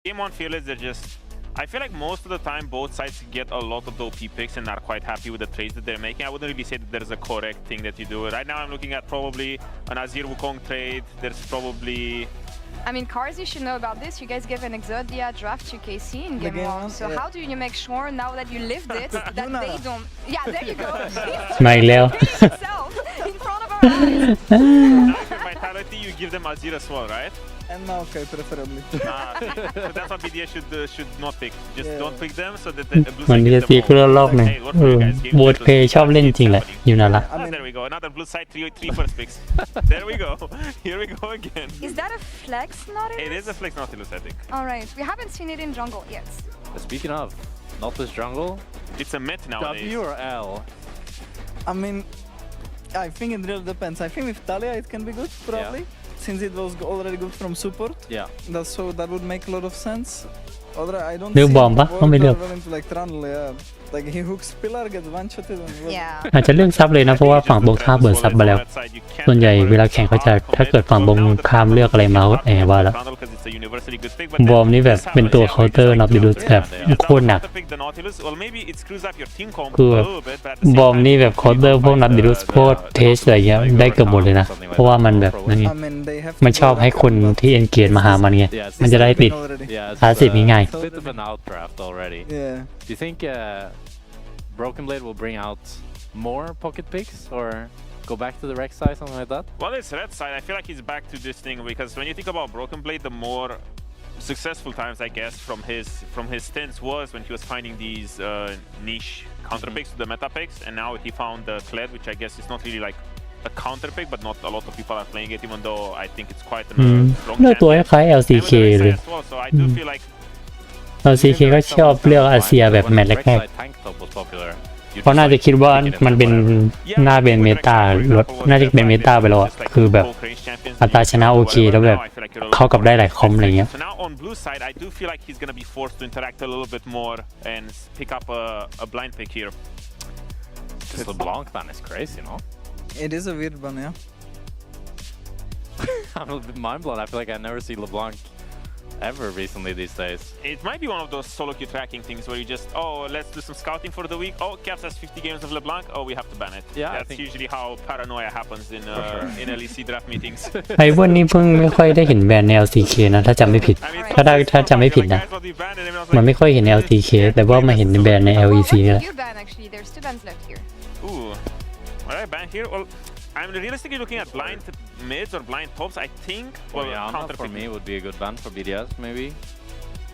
Game on Fearless, they're just... I feel like most of the time both sides get a lot of the OP picks and are quite happy with the trades that they're making. I wouldn't really say that there's a correct thing that you do. Right now I'm looking at probably an Azir Wukong trade. There's probably... I mean, Cars, you should know about this. You guys gave an Exodia draft to KC in game 1. So how do you make sure, now that you lived it, that they don't... Yeah, there you go. มาอีกแล้ว Himself in front of our eyes. Now with your vitality, you give them Azir as well, right? And now, okay, preferably. So that's what BDS should not pick. Just don't pick them so that the blue มัน side มี gets ซี them คือ all. รอบหนึ่ง Hey, what for you guys? Game โบดเพย์ชอบเล่นจริงแหละอยู่นั่นละ There we go. Another blue side, three first picks. There we go. Here we go again. Is that a flex Nautilus? It is a flex Nautilus, I think. Alright, we haven't seen it in jungle yet. Speaking of, Nautilus jungle, It's a myth nowadays. W or L? I mean, I think it really depends. I think with Talia it can be good, probably. Since it was already good from support. Yeah. So that would make a lot of sense. Otherwise, I don't เลือก see บอมปะต้องไม่เลือก willing to like trundle, yeah. Like he hooks pillar, gets one shotted and Yeah. อาจจะเลือกซับเลยนะเพราะว่าฝั่งตรงข้ามเบิร์ดซับมาแล้วส่วนใหญ่เวลาแข่งเขาจะถ้าเกิดฝั่งตรงข้ามเลือกอะไรมาแอบว่าแล้วบอมนี่แบบเป็นตัวเคาน์เตอร์นอตดิลูสแบบโคตรหนักคือบอมนี่แบบเคาน์เตอร์พวกนอตดิลูสโคตรเทสอะไรเงี้ยได้เกือบหมดเลยนะเพราะว่ามันแบบนั่นไง I mean, they have มันชอบให้คนที่เอนเกจมาหามันไง มันจะได้ติด Yeah, it's พาสซีฟง่าย a bit of an outdraft already. Yeah. Do you think Broken Blade will bring out more pocket picks or go back to the Rex side, something like that? Well, it's red side. I feel like he's back to this thing because when you think about Broken Blade, the more successful times, I guess, from his stints was when he was finding these niche counter picks to the meta picks, and now he found the Kled, which I guess is not really like a counter pick, but not a lot of people are playing it, even though I think it's quite a strong เลือกตัวค champion. ล้ายๆ And LCK with the red เลย side as well, so I do feel like LCK ก็ชอบเลือกอาเซียแบบแมตช์แรก Rek'Sai tank top was popular. ๆเพราะน่าจะคิดว่ามันเป็นน่าเป็นเมตาลดน่าจะเป็นเมตาไปแล้วอะคือแบบอัตราชนะโอเคแล้วแบบเข้ากับได้หลายคอมอะไรเงี้ย So now on blue side, I do feel like he's gonna be forced to interact a little bit more and pick up a blind pick here. This LeBlanc ban is crazy, no? It is a weird one, yeah. I'm a bit mind blown. I feel like I never see LeBlanc ever recently these days. It might be one of those solo queue tracking things where you just, oh, let's do some scouting for the week. Oh, Caps has 50 games of LeBlanc. Oh, we have to ban it. Yeah, I that's think- usually how paranoia happens in LEC draft meetings. ไอ้พวกนี้เพิ่งไม่ค่อยได้เห็นแบรนด์ใน LCK นะถ้าจำไม่ผิด I mean, ถ้าจำไม่ผิดนะ guys will be banned and everyone's มัน like, ไม่ค่อยเห็นใน LCK แต่ว่ามาเห็นในแบรนด์ใน Well, LEC what นี่แห did ละ you ban actually? There's 2 bans left here. ooh. Alright, ban here. Well, I'm realistically looking at blind mids or blind tops. I think, well, Orianna counter for pick. me would be a good ban for BDS, maybe.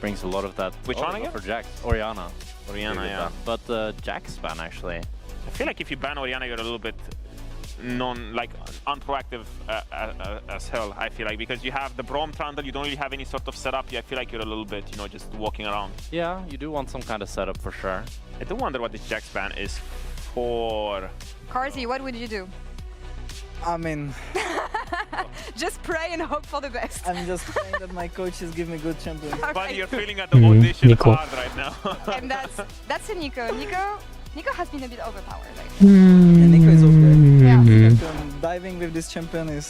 Brings a lot of that. Which one again? For Jax. Orianna. Orianna, Really good yeah. ban. But Jax ban actually. I feel like if you ban Orianna, you're a little bit unproactive as hell. I feel like because you have the Braum Trundle, you don't really have any sort of setup. I feel like you're a little bit, just walking around. Yeah, you do want some kind of setup for sure. I do wonder what this Jax ban is for. Carsy, what would you do? I mean, Just pray and hope for the best. I'm just praying that my coaches give me good champions. But you're feeling at the audition Nico. hard right now. And that's a Nico. Nico has been a bit overpowered. I think. อื Nico is okay. ม Diving with this champion is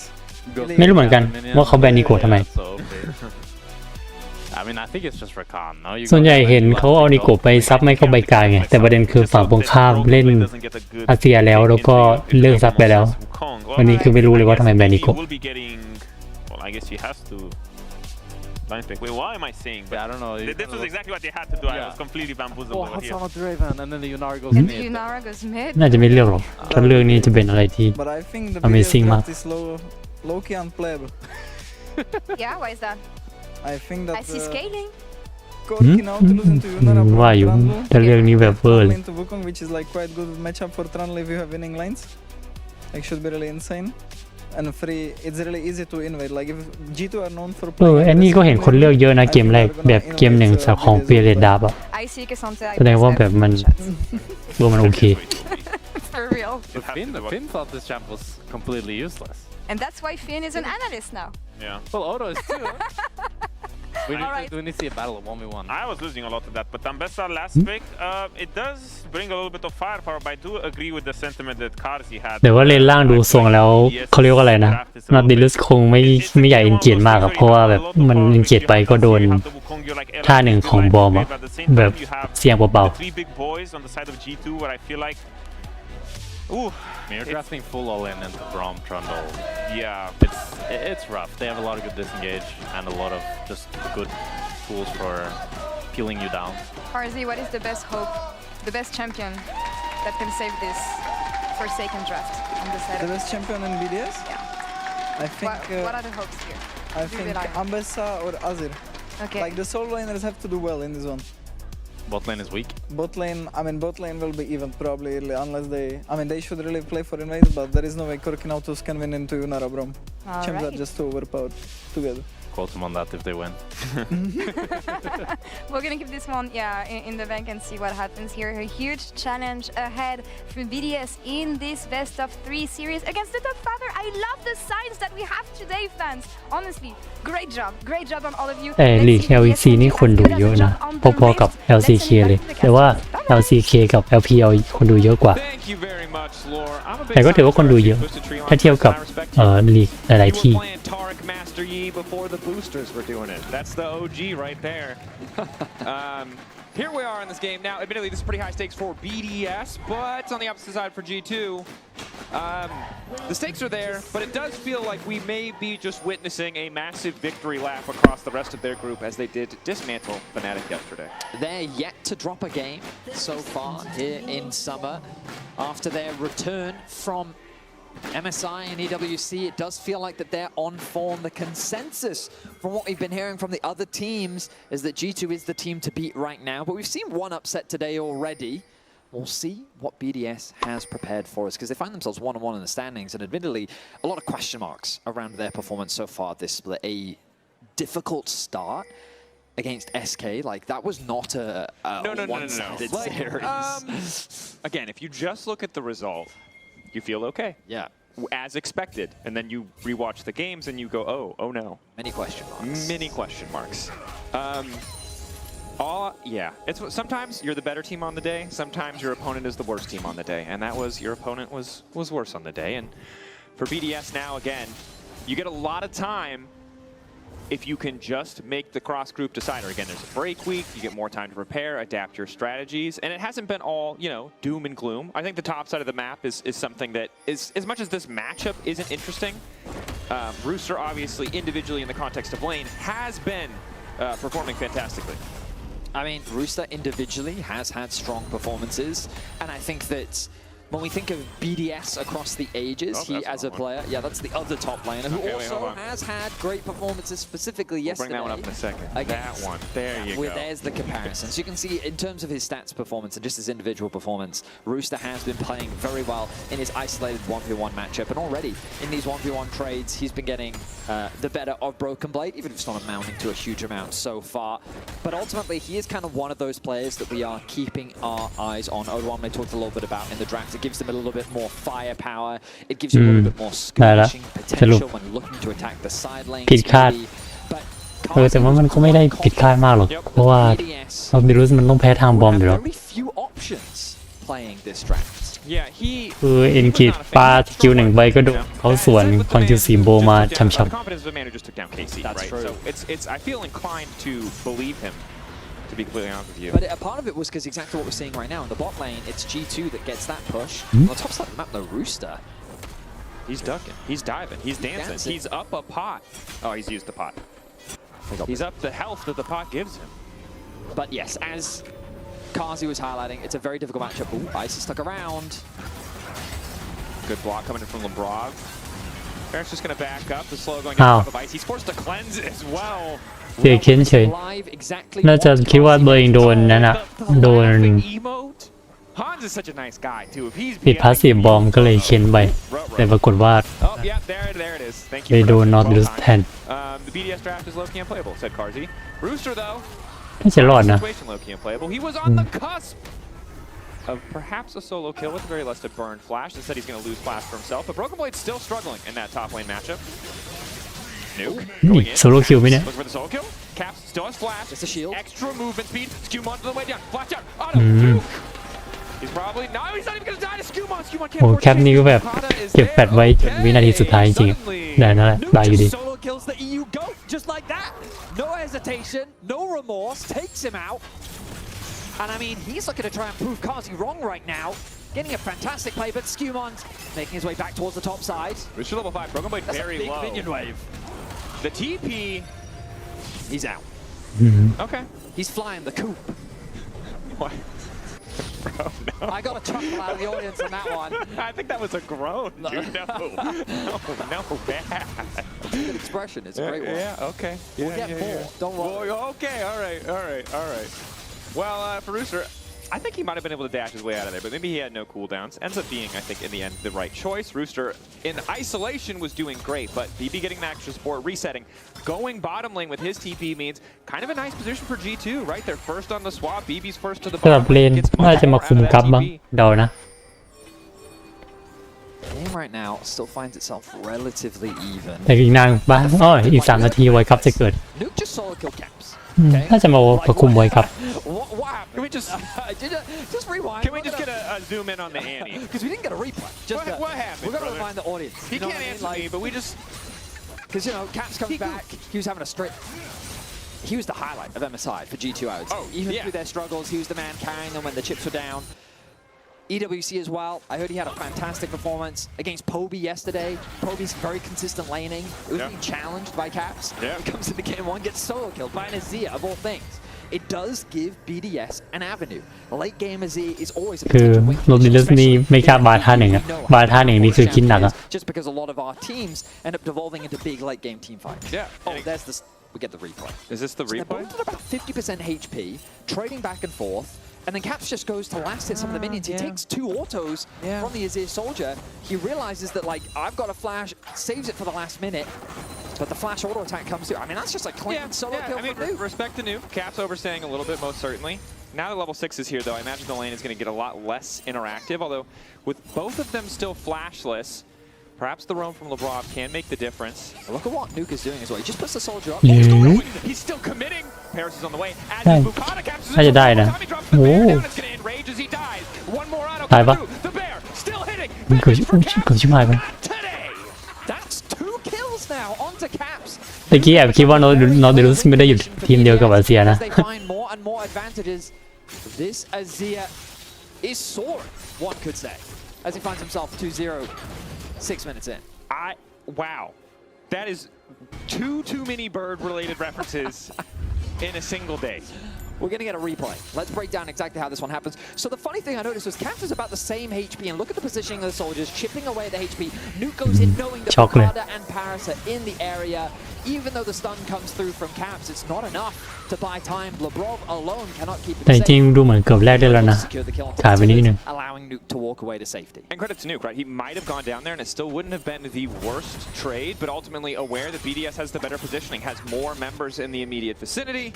ไม่รู้เหมือนกันว่าเขาแบนนิโกะทำไม So I mean, I think it's just Rakan, no? You ส่วน go ใหญ่ to เห็น Rakan, เขาเอานิโกะไปซับไม่เข้าใบกลางไงแต่ประเด็นคือฝั่งตรงข้ามเล่นอาเซียแล้วก็เลิกซับไปแล้ว วันนี้คือไม่รู้เลยว่าทำไมแบนนิโกะ Will be getting. Well, I guess he has to. Blind pick. Wait, why am I saying? Yeah, I don't know. This was exactly what they had to do. I Yeah. was completely bamboozled Oh, over here. Hassan of the Raven, and then the Yunara goes And mid. Yunara goes mid. น่าจะไม่เลือกหรอกถ้าเลือกนี่จะเป็นอะไรที่ But I think the Amazing BDS map. draft is low-key unplayable. Yeah, why is that? I think that I see scaling. Corki Nautilus into Yunara ว่าอยู่ Trundle, ถ้าเลือกนี้แบบเวอร์ Trundle into Wukong, which is like quite good matchup for Trundle if you have winning lines. Like should be really insane. And free, it's really easy to invade. Like if G2 are known for อันนี้ก็เห็นคนเลือกเยอะนะเกมแรกแบบเกมหนึ่งจากของเปียเรดาบอะ I see Cassante. แสดงว่าแบบมันว่ามันโอเค For real. But Finn thought this champ was completely useless. And that's why Finn is an analyst now. Yeah. Well, Odo is too. Alright. We need to see a battle of 1v1. I was losing a lot of that, but Ambessa last pick, it does bring a little bit of firepower, but I do agree with the sentiment that Karzi had. เดี๋ยวว่าเลนล่างดูทรงแล้วเขาเรียกว่าอะไรนะนัดดิลุสคงไม่ใหญ่อินเกียรมากครับเพราะว่าแบบมันอินเกียรไปก็โดนท่าหนึ่งของบอมอะแบบเสียงเบา Three big boys on the side of G2 where I feel like, ooh, You're drafting full all-in into Braum, Trundle. yeah. It's rough. They have a lot of good disengage and a lot of just good tools for peeling you down. Karzi, what is the best hope, the best champion that can save this Forsaken draft on the side The of best champion in BDS? Yeah. I think. What are the hopes here? I Do you think rely on? Ambessa or Azir. Okay. Like the solo laners have to do well in this one. Bot lane is weak. Bot lane will be even probably early unless they should really play for invades, but there is no way Korkinautos can win into Yunara Braum. Champs are just too overpowered together. Quote them on that if they win. We're gonna keep this one, in the bank and see what happens here. A huge challenge ahead for BDS in this best of 3 series against the Godfather. I love the signs that we have today, fans. Honestly, great job on all of you. ๆแต่ลีก LEC นี่คนดูเยอะนะพอๆกับ LCK เลยแต่ว่า LCK กับ LPL คนดูเยอะกว่าแต่ก็ถือว่าคนดูเยอะถ้าเทียบกับลีกหลายๆที่ Master Yi before the boosters were doing it. That's the OG right there. Here we are in this game. Now, admittedly, this is pretty high stakes for BDS, but on the opposite side for G2. The stakes are there, but it does feel like we may be just witnessing a massive victory lap across the rest of their group as they did dismantle Fnatic yesterday. They're yet to drop a game so far here in summer. After their return from MSI and EWC, it does feel like that they're on form. The consensus from what we've been hearing from the other teams is that G2 is the team to beat right now, but we've seen one upset today already. We'll see what BDS has prepared for us because they find themselves 1-1 in the standings and admittedly a lot of question marks around their performance so far this split. A difficult start against SK, like that was not a one-sided series. Again, if you just look at the result, you feel okay. Yeah. As expected. And then you rewatch the games and you go, oh no. Many question marks. Many question marks. It's sometimes you're the better team on the day. Sometimes your opponent is the worst team on the day. And that was, your opponent was worse on the day. And for BDS now, again, you get a lot of time if you can just make the cross-group decider. Again, there's a break week, you get more time to prepare, adapt your strategies, and it hasn't been all, doom and gloom. I think the top side of the map is something that is, as much as this matchup isn't interesting, Rooster obviously, individually in the context of lane, has been performing fantastically. I mean, Rooster individually has had strong performances, and I think that when we think of BDS across the ages, he as a player, that's the other top laner who also has had great performances specifically yesterday. Bring that one up in a second. That one, there you go. There's the comparison. So you can see in terms of his stats performance and just his individual performance, Rooster has been playing very well in his isolated 1v1 matchup. And already in these 1v1 trades, he's been getting the better of Broken Blade, even if it's not amounting to a huge amount so far. But ultimately, he is kind of one of those players that we are keeping our eyes on. Oduame talked a little bit about in the draft. It gives them a little bit more firepower. It gives you a little bit more skirmishing potential when looking to attack the side lanes. ผิดคาดแต่ว่ามันก็ไม่ได้ผิดคาดมากหรอกเพราะว่าเราดิลุสมันต้องแพ้ทางบอมอยู่แล้ว Very few options playing this draft. คือเอ็นกิดปาสกิล1ใบก็โดนเขาสวนฟังคิว4โบมาช้ำ The confidence of a man who just took down KC, right? So it's I feel inclined to believe him. To be completely honest with you. But a part of it was because exactly what we're seeing right now in the bot lane, it's G2 that gets that push. On the top side of the map, the Rooster. He's ducking, he's diving, he's dancing, he's up a pot. Oh, he's used the pot. He's up the health that the pot gives him. But yes, as Karzi was highlighting, it's a very difficult matchup. Ooh, Ice is stuck around. Good block coming in from Lebrov. Eric's just going to back up, the slow going on top of Ice. He's forced to cleanse as well. เสียเค้นเฉยน่าจะคิดว่าตัวเองโดนนั่นน่ะโดน Hans is such a nice guy too. If he's ผิดพาสซีฟบอมก็เลยเค้นไปแต่ปรากฏว่า there it is. Thank you. เลยโดนนอตดิลุสแทน The BDS draft is low-key unplayable, said Karzi. Rooster though, น่าจะรอดนะ situation low-key unplayable. He was on the cusp of perhaps a solo kill with the very less to burn Flash. Instead, he's going to lose Flash for himself. But Broken Blade's still struggling in that top lane matchup. Nuke นี่ going in. โซโล่คิวไหมเนี่ย Looking for the solo kill. Caps still has flash. It's a shield. Extra movement speed. Skewmon to the way down. Flash out. Auto. Nuke. He's probably no. He's not even gonna die to Skewmon. Skewmon can't โอ้ afford แคปนี้ก็แบบเก็บแฟดไว้จนวินาทีสุดท้ายจริงๆได้นั่นแหละได้อยู่ดี Solo kills the EU goat just like that. No hesitation, no remorse, takes him out. And I mean, he's looking to try and prove Kazi wrong right now. Getting a fantastic play, but Skewmon's making his way back towards the top side. Rooster level 5. Broken Blade That's very a big low. minion wave. The TP. He's out. Okay. He's flying the coop. What? Bro, no. I got a chuckle out of the audience on that one. I think that was a groan, dude. No, bad. Good expression. It's a great one. Yeah, okay. We'll get more. Don't worry. Okay, all right. Well, for Rooster, I think he might have been able to dash his way out of there, but maybe he had no cooldowns. Ends up being, I think, in the end, the right choice. Rooster, in isolation, was doing great, but BB getting the extra support, resetting, going bottom lane with his TP means kind of a nice position for G2, right? They're first on the swap. BB's first to the สำหรับ bottom เลน lane. Gets น่า much จะมา more คุม out of กลับ that บ้าง TP. เดานะ Game right now still finds itself relatively even. แต่อีกนานบ้างอีก3 นาทีไวครับจะเกิด Nuke just solo kill caps. น่าจะมาประคุมไวครับ What happened? Can we just rewind? Can we just get a zoom in on the Annie? Because we didn't get a replay. Just What happened, We're gonna brother? remind the audience. He You know can't what I mean? answer me, but we just... Because you know, Caps comes back. He was having a straight. He was the highlight of MSI for G2. I would say. Even through their struggles, he was the man carrying them when the chips were down. EWC as well. I heard he had a fantastic performance against Poby yesterday. Poby's very consistent laning. It was being challenged by Caps. Comes into game 1, gets solo killed by an Azir of all things. It does give BDS an avenue. Late game Azir is always a คือ potential win โรบินเลสนี่ไม่กล้าบาท่าหนึ่งอะบาท่าหนึ่งนี่คือคิดหนักอะ just because a lot of our teams end up devolving into big late game team fights. Yeah. Oh, there's this. We get the replay. Is this the So they're replay? both at about 50% HP, trading back and forth, and then Caps just goes to last hit some of the minions. He takes 2 autos from the Azir soldier. He realizes that, like, I've got a flash, saves it for the last minute, but the flash auto attack comes through. I mean, that's just a clean solo kill I mean, for Nuke. respect to Nuke. Caps overstaying a little bit, most certainly. Now that level 6 is here, though, I imagine the lane is going to get a lot less interactive, although with both of them still flashless, perhaps the roam from LeBron can make the difference. Look at what Nuke is doing as well. He just puts the soldier up. He's still committing. Paris is on the way. As Dang. Bukata captures น่าจะได้นะ Tommy drops the bear Ooh. down. It's going to enrage as he dies. One more auto ตายปะ coming through. The bear still hitting. เกือบ Finish for Caps. เกือบชิบหายไป Not today. That's 2 kills now onto Caps. ตะกี้แอบคิดว่าโนอเดลุสไม่ได้อยู่ทีมเดียวกับอาเซียนะ As they find more and more advantages, this Azir is soaring, one could say, as he finds himself 2-0, 6 minutes in. Wow. That is too many bird-related references in a single day. We're going to get a replay. Let's break down exactly how this one happens. So the funny thing I noticed was Caps is about the same HP, and look at the positioning of the soldiers, chipping away at the HP. Nuke goes in knowing that Chocolate. Bukata and Paris are in the area. Even though the stun comes through from Caps, it's not enough to buy time. Lebrov alone cannot keep แต่ him จริง safe. ๆดูเหมือนเกือบแรกได้แล้วนะ Secure the kill on ถ่ายไปนิดนึง allowing Nuke to walk away to safety. And credit to Nuke, right? He might have gone down there and it still wouldn't have been the worst trade, but ultimately aware that BDS has the better positioning, has more members in the immediate vicinity.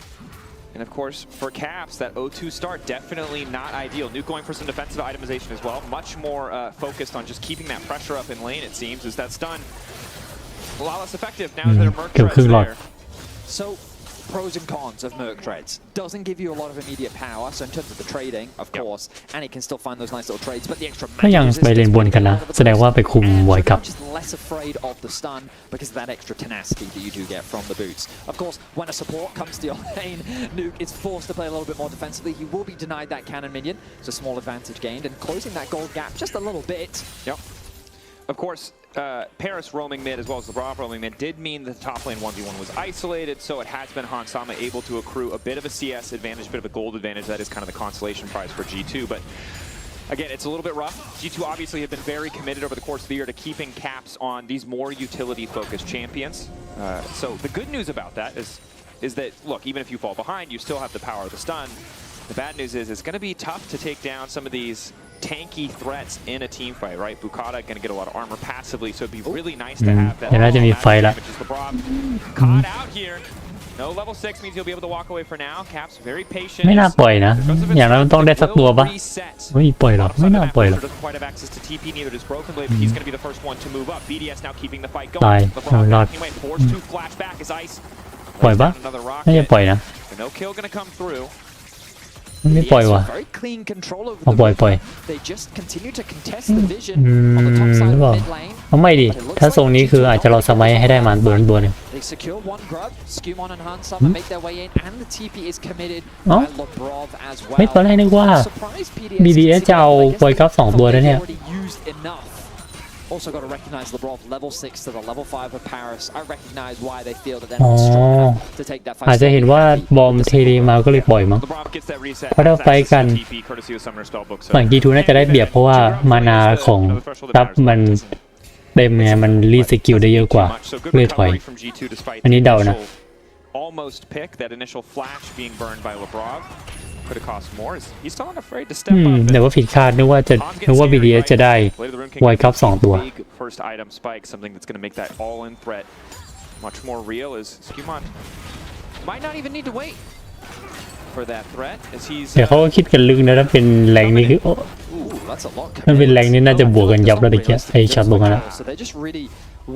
And of course, for Caps, that 0-2 start, definitely not ideal. Nuke going for some defensive itemization as well. Much more focused on just keeping that pressure up in lane, it seems, as that stun a lot less effective now that there are Merc Treads there. So, pros and cons of Merc Treads. Doesn't give you a lot of immediate power, so in terms of the trading, of course, and it can still find those nice little trades, but the extra ก็ยังไปเลนบนกันนะแสดงว่าไปคุมไวกับ just less afraid of the stun because of that extra tenacity that you do get from the boots. Of course, when a support comes to your lane, Nuke is forced to play a little bit more defensively. He will be denied that cannon minion. It's a small advantage gained, and closing that gold gap just a little bit. Yep. Of course, Paris roaming mid as well as the Brav roaming mid did mean the top lane 1v1 was isolated, so it has been Hansama able to accrue a bit of a CS advantage, a bit of a gold advantage. That is kind of the consolation prize for G2, but again, it's a little bit rough. G2 obviously have been very committed over the course of the year to keeping Caps on these more utility-focused champions. So the good news about that is that, look, even if you fall behind, you still have the power of the stun. The bad news is it's going to be tough to take down some of these tanky threats in a team fight, right? Bukata going to get a lot of armor passively, so it'd be really nice to have that. เดี๋ยวน่าจะมีไฟละ Caught out here. No level 6 means he'll be able to walk away for now. Caps very patient. ไม่น่าปล่อยนะ อย่างนั้นมันต้องได้สักตัวปะไม่ปล่อยหรอกไม่น่าปล่อยหรอก Doesn't quite have access to TP, neither does Broken Blade, but he's going to be the first one to move up. BDS now keeping the fight going. ตาย LeBron รอด backing away, forced to flash back as Ice ปล่อยปะ lays down another น่าจะ rocket. ปล่อยนะ No kill going to come through. ไม่ปล่อยว่ะ Very clean control over เอา the ปล่อย map. ปล่อย They just continue to contest the vision on the top ห side รือ of เปล่า mid lane. เอาไม่ดิถ้าทรงนี้คืออาจจะรอสมัยให้ได้มาตัวนึง They secure one grub. Skumon and Hansama make their way in, and the TP is committed Oh. by Lebrov as well. ไม่ตอนแรกนึกว่า I'm surprised BDS BDS จะเอา Void Cup 2 ตัวนะเนี่ย already used enough. Also got to recognize Lebrov level 6 to the level 5 of Paris. I recognize why they feel that they're not strong enough to take that fight. อาจจะเห็นว่าบอมเทรีมาก็เลยปล่อยมั้ง LeBron gets that reset. เพราะถ้าไฟกัน TP courtesy of Summoner Spellbook. So ฝั่ง G2 น่าจะได้เปรียบเพราะว่ามานาของซับมันเต็มไงมันรีสกิลได้เยอะกว่า So good เลยถอย recovery from G2 despite อันนี้เดานะ almost pick, that initial flash being burned by Lebrov. Could have cost more. He's still unafraid to step up. แต่ว่าผิดคาดนึกว่า BDS จะได้ Void Cup 2 ตัว Big first item spike, something that's going to make that all-in threat much more real. As Skumon might not even need to wait for that threat, as he's. แต่เขาก็คิดกันลึกนะถ้าเป็นแรงนี้คือโอ้ Ooh, that's a lot. ถ้าเป็นแรงนี้น่าจะบวกกันยับแล้วตะเกียไอช็อตตรงนั้นนะ So they're just really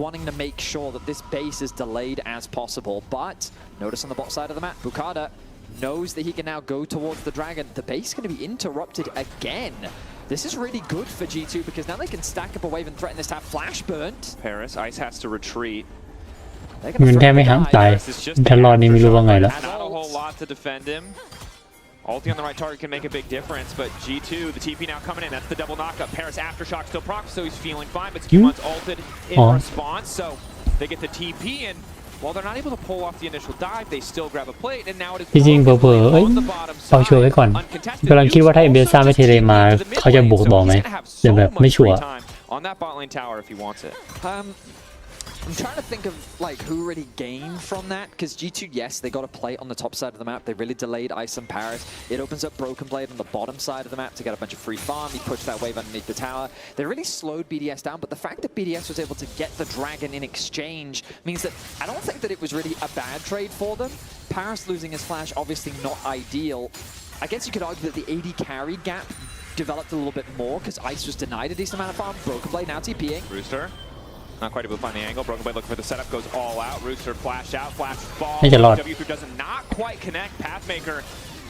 wanting to make sure that this base is delayed as possible. But notice on the bot side of the map, Bukada knows that he can now go towards the dragon. The base is going to be interrupted again. This is really good for G2 because now they can stack up a wave and threaten this to have flash burnt. Paris, Ice has to retreat. เงินแทบไม่หักตายถ้ารอดนี่ไม่รู้ว่าไงละ Not a whole lot to defend him. Ulti on the right target can make a big difference, but G2, the TP now coming in. That's the double knockup. Paris aftershock still proc, so he's feeling fine, but Skumon's ulted in response, so they get the TP, and while they're not able to pull off the initial dive, they still grab a plate, and now it is จริงๆเผลอๆเอ้ย on the bottom เอาชัวร์ไว้ก่อน uncontested. กำลังคิดว่าถ้าเบซ่าไม่เทเลมาเขาจะบุกบอกไหมแต่แบบไม่ชัวร์ On that bot lane tower if he wants it. I'm trying to think of like who really gained from that because G2, yes, they got a play on the top side of the map. They really delayed Ice and Paris. It opens up Broken Blade on the bottom side of the map to get a bunch of free farm. He pushed that wave underneath the tower. They really slowed BDS down, but the fact that BDS was able to get the dragon in exchange means that I don't think that it was really a bad trade for them. Paris losing his flash, obviously not ideal. I guess you could argue that the AD carry gap developed a little bit more because Ice was denied a decent amount of farm. Broken Blade now TPing. Rooster. Not quite able to find the angle. Broken Blade looking for the setup, goes all out. Rooster flash out, flash fall. W3 does not quite connect. Pathmaker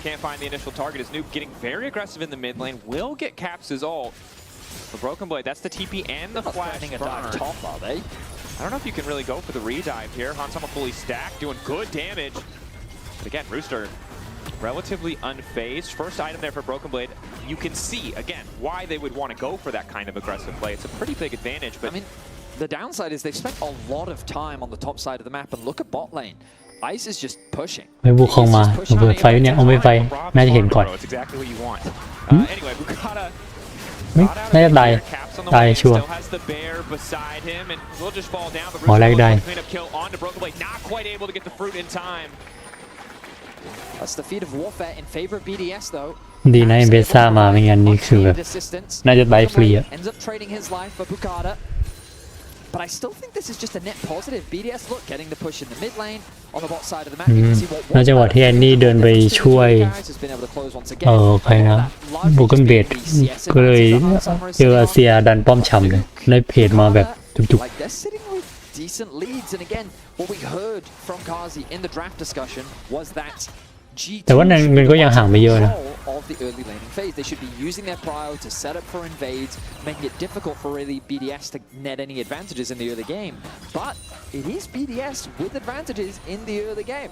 can't find the initial target. As Noob getting very aggressive in the mid lane. Will get Caps' ult. For Broken Blade, that's the TP and the flash A burn. dive top, are they? I don't know if you can really go for the re-dive here. Hansama fully stacked, doing good damage. But again, Rooster relatively unfazed. First item there for Broken Blade. You can see, again, why they would want to go for that kind of aggressive play. It's a pretty big advantage, but... I mean, the downside is they've spent a lot of time on the top side of the map, and look at bot lane. Ice is just pushing. ไปบุกเข้ามาเปิดไฟเนี่ยเอาไปไฟน่าจะเห็นก่อน It's exactly what you want. Anyway, Bukada น่าจะตายตายชัวร์ still has the bear beside him, and will just fall down. But หมอแรกได้ clean up kill onto Broken Blade, not quite able to get the fruit in time. That's the feat of warfare in favor of BDS, though. ดีนะเบซ่ามาไม่งั้นนี่คือแบบน่าจะตายฟรีอะ Ends up trading his life for Bukada. But I still think this is just a net positive. BDS, look, getting the push in the mid lane on the bot side of the map. You can see what น่าจะว่าที่แอนนี่เดินไปช่วย has been able to close once again. ใครนะบุกเกิลเบดก็เลยเจออาเซียดันป้อมฉ่ำเลยได้เพจมาแบบจุก Like they're sitting with decent leads, and again, what we heard from Kazi in the draft discussion was that G2 แต่ว่ามันก็ยังห่างไม่เยอะนะ of the early laning phase. They should be using their prio to set up for invades, making it difficult for really BDS to net any advantages in the early game. But it is BDS with advantages in the early game.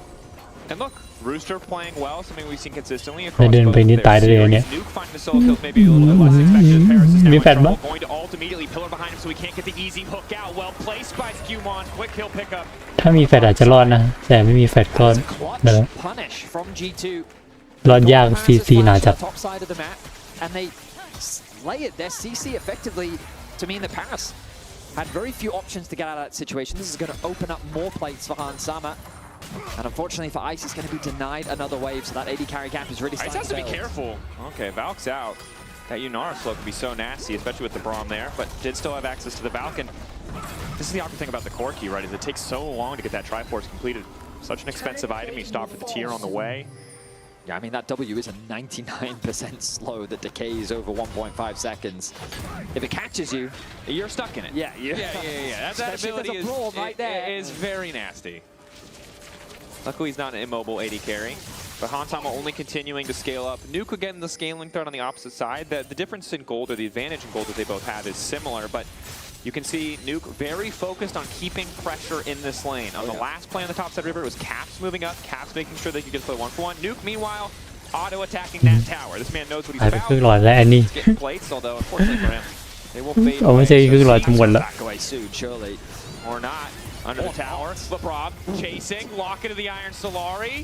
And look, Rooster playing well, something we've seen consistently แต่ across เดิน both ไปนี่ their ตายได้เลยเนี่ย series. Nuke finding the solo kills maybe a little bit less expected. Paris is now มี in แฟด trouble, มั้ย going to ult immediately, pillar behind him so he can't get the easy hook out. Well placed by Skumon, quick kill pickup. ถ้ามีแฟดอาจจะรอดนะ แต่ไม่มีแฟดก็ It's a เดี๋ยว clutch punish from G2. รอดยาก CC หนาจัด Top side of the map, and they layered their CC effectively to mean that Paris had very few options to get out of that situation. This is going to open up more plates for Hansama. And unfortunately for Ice, he's going to be denied another wave, so that AD carry gap is really Ice starting has to be careful. Okay, Valk's out. That Yunara slow can be so nasty, especially with the Braum there, but did still have access to the Valk. And this is the awkward thing about the Corki, right, is it takes so long to get that Triforce completed. Such an expensive item. You stop for the tier on the way. Yeah, I mean, that W is a 99% slow that decays over 1.5 seconds. If it catches you, you're stuck in it. Yeah. That ability is right there. is very nasty. Luckily, he's not an immobile AD carry. But Hansama only continuing to scale up. Nuke again, the scaling threat on the opposite side. The difference in gold, or the advantage in gold that they both have, is similar. But you can see Nuke very focused on keeping pressure in this lane. On the last play on the top side river, it was Caps moving up, Caps making sure they could get to play 1-for-1. Nuke, meanwhile, auto-attacking that tower. This man knows what he's หายไป about. ครึ่งหลอดแล้วอันนี้ He's getting plates, although unfortunately for him, they will fade เอาไม่ใช่ away. ครึ่งหลอดจะหมดแล้ว Back away soon, surely. Or not. Under the tower, Lebrov chasing, lock into the Iron Solari.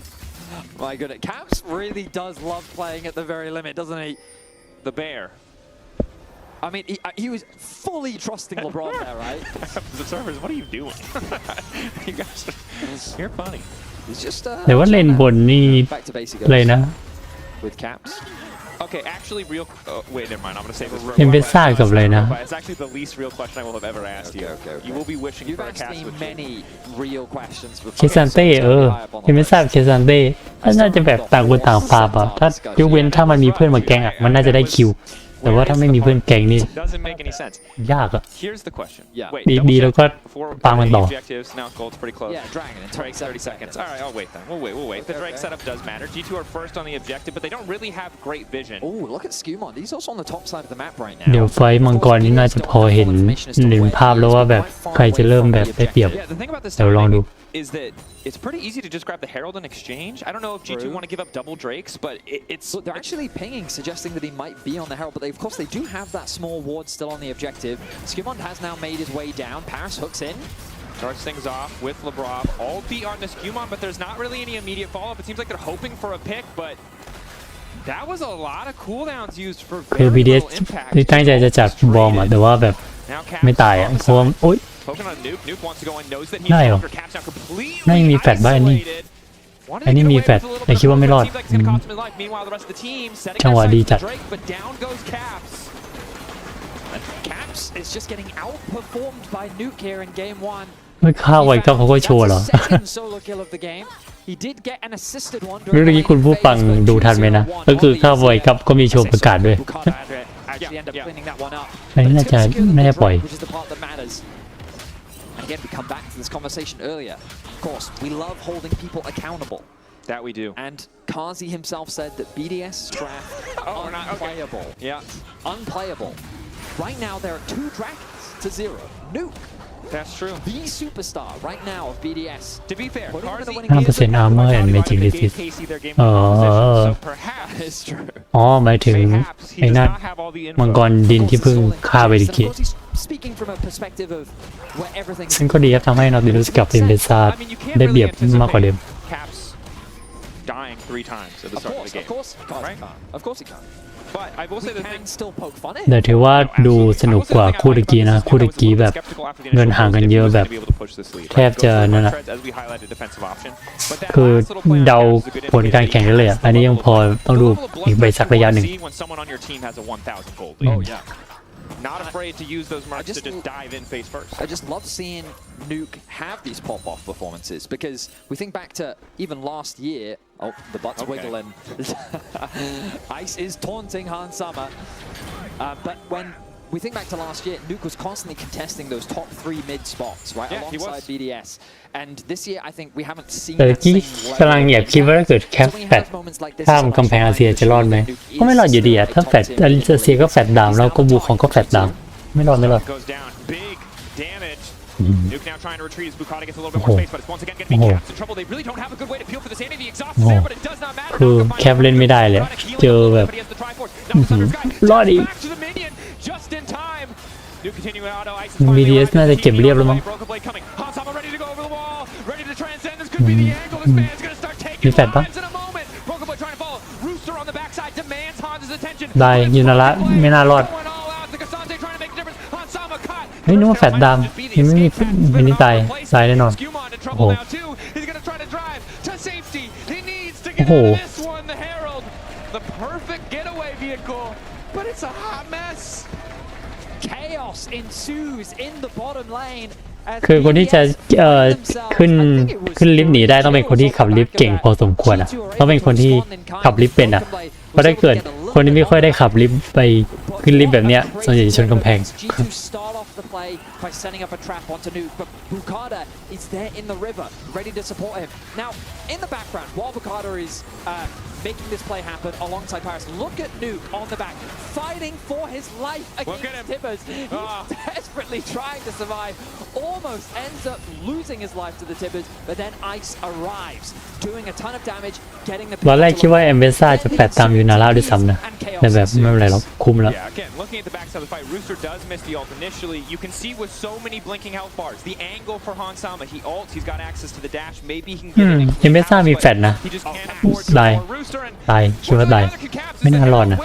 My goodness, Caps really does love playing at the very limit, doesn't he? The bear. I mean, he was fully trusting LeBron there, right? The servers, what are you doing? You guys, you're funny. He's just แต่ว่าเลนบนนี่ back to basic เลยนะ with Caps. Okay, actually, wait, never mind. I'm gonna save this for เป็นซ่ากับเลยนะ It's actually the least real question I will have ever asked you. Okay. You will be wishing You've for a asked cast me with many real questions เค before. ซันเต้ยังไม่ทราบเคซันเต้น่าจะแบบต่างคนต่างฟาร์มอ่ะถ้ายกเว้นถ้ามันมีเพื่อนมาแกงอ่ะมันน่าจะได้คิว แต่ว่าถ้าไม่มีเพื่อนแกงนี่ Doesn't make any sense. ยากอ่ะ Here's the question. Yeah. Wait, ดีๆแล้วก็ before ตามกันต่อ objectives, now gold's pretty close. Yeah, Dragon in Drake, 30 seconds. All right, I'll wait then. We'll wait. The Drake setup does matter. G2 are first on the objective, but they don't really have great vision. Oh, look at Skumon. He's also on the top side of the map right เดี๋ยว now. ไฟมังกรนี่น่าจะพอเห็นภาพแล้วว่าแบบใครจะเริ่มแบบได้เปรียบ Yeah, the thing about this เดี๋ยวลองดู is that it's pretty easy to just grab the Herald in exchange. I don't know if G2 want to give up double Drakes, but it's... Look, they're actually pinging, suggesting that he might be on the Herald, but of course they do have that small ward still on the objective. Skumon has now made his way down. Paris hooks in. Starts things off with Lebrov. All beat on this Skumon, but there's not really any immediate follow-up. It seems like they're hoping for a pick, but that was a lot of cooldowns used for คือ very BDS little impact. ที่ตั้งใจจะจัดบอมอ่ะแต่ว่าแบบ Now Caps ไม่ตายอ่ะ on the เพราะว่า side. โอ๊ย Poking on Nuke. Nuke wants to go in, knows that he's ได้เหรอ stronger. Caps now completely ไม่มีแฟลชบ้างอันนี้ isolated. Wanted อัน to นี้ get มี away แฟลช with a little แต่ bit คิดว่าไม่รอด Seems like it's gonna cost him his life. Meanwhile, the rest of the team setting จังหวะ their ดี sights จัด on Drake, but down goes Caps. And Caps is just getting outperformed by Nuke here in game one. ไม่เข้าไว้ก็เขาก็โชว์เหรอ That's the second solo kill of the game. He did get an assisted one เรื่องนี้คุณผู้ฟังดูทันไหมนะ ก็คือเข้าไว้ครับก็มีโชว์ประกาศด้วย Bukata actually end up cleaning that one up. อันนี้น่าจะปล่อย Which is the part that matters. And again, we come back to this conversation earlier. Of course, we love holding people accountable. That we do. And Kazi himself said that BDS draft we're not- okay. unplayable. Yeah, Unplayable. Right now, there are 2 dragons to 0. Nuke, that's true. the superstar right now of BDS. To be fair, Put him in the Karzi winning 5% armor and magic gave resist KC their game อ๋อ position, so perhaps It's true. อ๋อหมายถึง perhaps he ไอ้ does นั่น not have all the มัง info. กรดินที่เพิ่งฆ่าไป And ดิ of คิ course, he's speaking from a perspective of where everything ซึ่งก็ดีครับทำให้นอติลุสกับเอ็มเบซ่า I mean, you can't ได้เปรีย really บมากกว่าเดิม anticipate Caps dying 3 times at the Of start of course, the game. of course, Kazi Right? can't. Of course he can't. But I will say We the can thing. still poke fun at แต่ him. ถือว่าดูสนุกกว่าคู่ตะกี้นะคู่ตะกี้แบบเงินห่างกันเยอะแบบแทบจะนั่นน่ะคือเดาผลการแข่งได้เลยอ่ะอันนี้ยังพอต้องดูอีกใบสักระยะหนึ่ง Oh yeah. Not afraid to use those marks to just dive in face first. I just love seeing Nuke have these pop-off performances because we think back to even last year. Oh, the butt's wiggling. Ice is taunting Hansama. But when we think back to last year, Nuke was constantly contesting those top 3 mid spots, right, Yeah, he alongside was. BDS. And this year, I think we haven't seen แต่ that ที่ same กำลัง level อยากคิดว่าถ้าเกิดแคป So when he แฟด has moments like this, ข้ามกำแพงอาเซียจะรอดไหมก็ไม่รอดอยู่ดีอ่ะถ้าแฟดอาเซียก็แฟดดาวแล้วก็บูคองก็แฟดดาวไม่รอด Goes down. Big damage. Nuke now trying to retreat as Bukata gets a little bit more space, but it's once again going to be Caps in trouble. They really don't have a good way to peel for the sanity. The exhaust is there, but it does not matter. คือแคปเล่นไม่ได้เลยเจอแบบรอดอีก Back to the minion just in time. Nuke continuing auto ice. BDS น่าจะเก็บเรียบแล้วมั้ง Broken blade coming. Hansama ready to go over the wall. Ready to transcend. This could be the angle. This man's going to start มี taking แฟดปะ lives in a moment. Broken blade trying to follow. Rooster on the backside demands Hans' attention. ได้ยูนาระไม่น่ารอด Going all out. The Cassante trying to make a difference. Hansama caught. เฮ้ยนึกว่าแฟดดามยังไม่มีมินิตายตายแน่นอน Skumon in โอ้ trouble โห now too. He's going to try to drive to safety. He needs to get โอ้โห out of this one. The Herald, the perfect getaway vehicle, but it's a hot mess. Chaos ensues in the bottom lane. คือคนที่จะขึ้นลิฟต์หนีได้ต้องเป็นคนที่ขับลิฟต์เก่งพอสมควรอะต้องเป็นคนที่ขับลิฟต์เป็นอะเพราะถ้าเกิดคนที่ไม่ค่อยได้ขับลิฟต์ไปขึ้นลิฟต์แบบเนี้ยส่วนใหญ่จะชนกำแพง by setting up a trap onto Nuke, but Bukada is there in the river, ready to support him. Now, in the background, while Bukada is making this play happen alongside Paris, look at Nuke on the back, fighting for his life against Tibbers. He's desperately trying to survive, almost ends up losing his life to the Tibbers, but then Ice arrives, doing a ton of damage, getting the ตอนแรกคิดว่าเอมเบซ่าจะแปดตามยูนาร่าด้วยซ้ำนะแต่แบบไม่เป็นไรหรอกคุ้มแล้ว Yeah, again, looking at the backside of the fight, Rooster does miss the ult initially. You can see with so many blinking health bars, the angle for Hansama, he ults, he's got access to the dash, maybe he can get it. เอมเบซ่ามีแฟลชนะ He just can't afford to ตาย ignore Rooster and ตายคิดว่าตายไม่น่ารอดนะ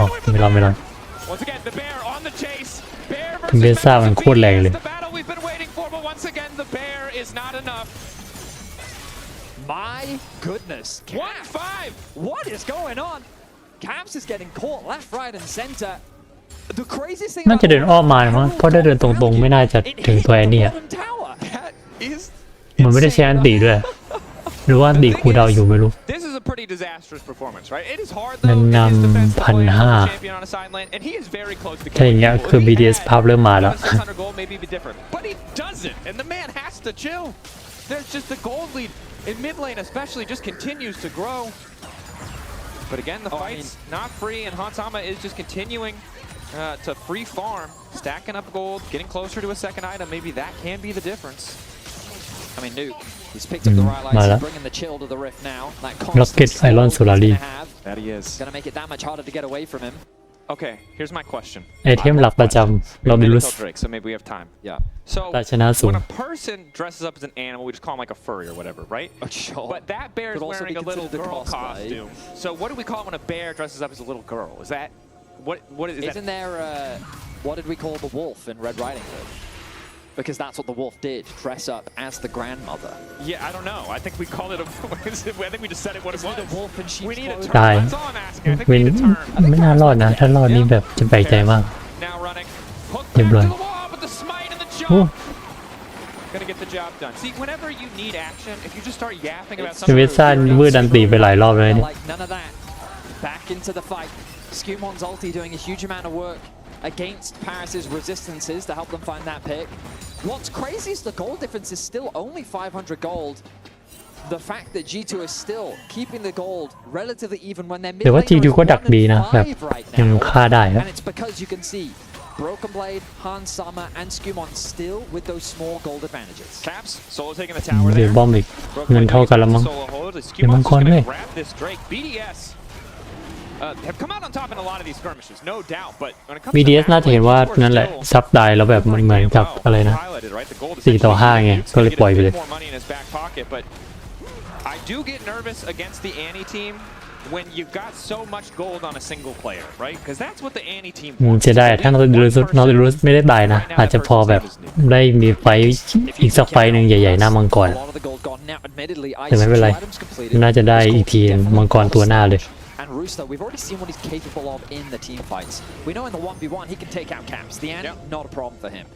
อ๋อไม่รอด once again, the bear on the chase. Bear เอมเบ versus ซ่ามันโคตรแรงเลย the battle we've been waiting for, but once again, the bear is not enough. My goodness. 1-5. What is going on? Caps is getting caught left, right, and center. The craziest thing น่าจะเดินอ้อมมามั้งเพราะถ้าเดินตรงๆไม่น่าจะถึงตัวแอนนี่อะ That is มันไม่ได้ใช้อันตีด้วยหรือว่าอันตีคูลดาวน์อยู่ไม่รู้ This is a pretty disastrous performance, right? It is hard though. It is นำ defensive play from the 1,500 champion on a side lane, and he is very close to ถ้าอย่างเงี้ย killing คือ people. If he BDS had ภาพเริ่มมาแล้ว 600 gold, maybe it'd be different. But he doesn't, and the man has to chill. There's just the gold lead in mid lane, especially, just continues to grow. But again, the fight's not free, and Hansama is just continuing to free farm, stacking up gold, getting closer to a second item. Maybe that can be the difference. I mean, Nuke, he's picked up the right lights, he's bringing the chill to the rift now. That Rocket constant Iron slow Solari. he's gonna have, That he is. gonna make it that much harder to get away from him. Okay, here's my question. ไอเทมหลักประจำเราไม่รู้ Tell Drake, so maybe we have time. Yeah. So ตาชนะสูง when a person dresses up as an animal, we just call him like a furry or whatever, right? Sure. But that bear is Could also wearing be a little considered a girl cosplay. costume. So what do we call it when a bear dresses up as a little girl? Is that what is Isn't there, what did we call the wolf in Red Riding Hood? Because that's what the wolf did, dress up as the grandmother. Yeah, I don't know. I think we call it a. I think we just said it what it Isn't was. it a wolf in sheep's We need a clothing? term. ตาย That's all I'm asking. I think วิ we น need a term. ไม่น่ารอดนะถ้ารอดนี่แบบจะแปลกใจมาก Now running. Hook back เรียบร้อย to the wall with the smite and the โอ้ jump. Gonna get the job done. See, whenever you need action, if you just start yapping about เอ something. มเบซ่าวืดอันตีไปหลายรอบเลยเนี่ย Like none of that. Back into the fight. Skumon's ulti doing a huge amount of work against Paris's resistances to help them find that pick. What's crazy is the gold difference is still only 500 gold. The fact that G2 is still keeping the gold relatively even when they're mid แต่ว่า G2 ก็ดักดีนะแบบ right ยัง now. ฆ่าได้นะ And it's because you can see Broken Blade, Hansama, and Skumon still with those small gold advantages. Caps, Solo taking the tower เดี๋ยว there. บอมอีกเงินเท่ากันละมั้ง Solo hold. เดี๋ยวมัง Scumon's กร just ด้วย gonna grab this Drake. BDS have come out on top in a lot of these skirmishes, no doubt. But when it comes BDS to น่าจะเห็นว่านั่นแหละซับได้แล้วแบบมันเหมือนกับอะไรนะ 4-5 ไงก็เลยปล่อยไปเลย But I do get nervous against the Annie team when you've got so much gold on a single player, right? Because that's what the Annie team เสียดายถ้านอติรูสไม่ได้ตายนะอาจจะพอแบบได้มีไฟอีกสักไฟหนึ่งใหญ่ๆหน้ามังกร A lot of the gold gone now. Admittedly, แต่ไม่เป็นไร items completed. น่าจะได้อีกทีมังกรตัวหน้าเลย And Rooster, we've already seen what he's capable of in the team fights. We know in the 1v1 he can take out Caps. The end, not a problem for him.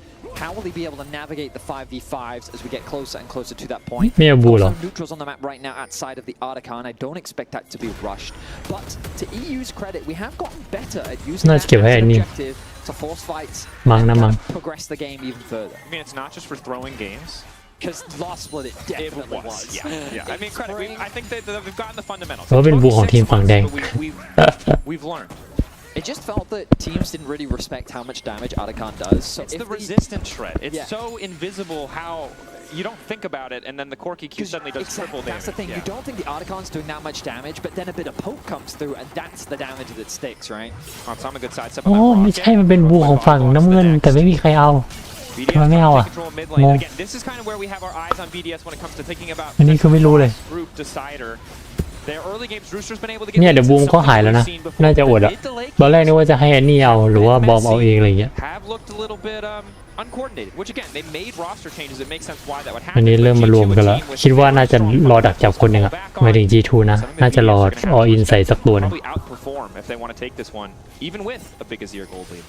How will he be able to navigate the 5v5s as we get closer and closer to that point? ไม่เอาบูหรอ Also, neutrals on the map right now outside of the Artican. I don't expect that to be rushed. But to EU's credit, we have gotten better at using น่า that จะเก็บ as ให้ an อันนี้ objective to force fights มั้ง and นะมั้ง progress the game even further. I mean, it's not just for throwing games. Because last split it definitely was. Yeah. I mean, credit. I think that we've gotten the fundamentals. เพราะเป็นบูของทีมฝั่งแดง We've learned. It just felt that teams didn't really respect how much damage Artican does. So It's if the resistance shred. It's Yeah. so invisible how you don't think about it, and then the Corki Q suddenly does triple damage. That's the thing. You don't think the Artican's doing that much damage, but then a bit of poke comes through, and that's the damage that sticks, right? On some good side step. โอ้ไม่ใช่มันเป็นบูของฝั่งน้ำเงินแต่ไม่มีใครเอา BDSไม่เอาอ่ะ control mid lane. งง Again, this is kind of where we have our eyes on BDS when it comes to thinking about อันนี้คือไม่รู้เลย group decider. Their early games, Rooster's been able to get เนี่ยเดี๋ยวบูมก็หายแล้วนะน่าจะอดอะตอนแรกนึกว่าจะให้แอนนี่เอาหรือว่าบอมเอาเองอะไรอย่างเงี้ย have looked a little bit uncoordinated, which again they made roster changes. It makes sense why that would อัน happen. นี้เริ่มมารวมกันแล้วคิดว่าน่าจะรอดักจับคนหนึ่งอะหมายถึง G2 นะน่าจะรอออินใส่สักตัวหนึง Probably outperform if they want to take this one, even with a big Azir gold lead.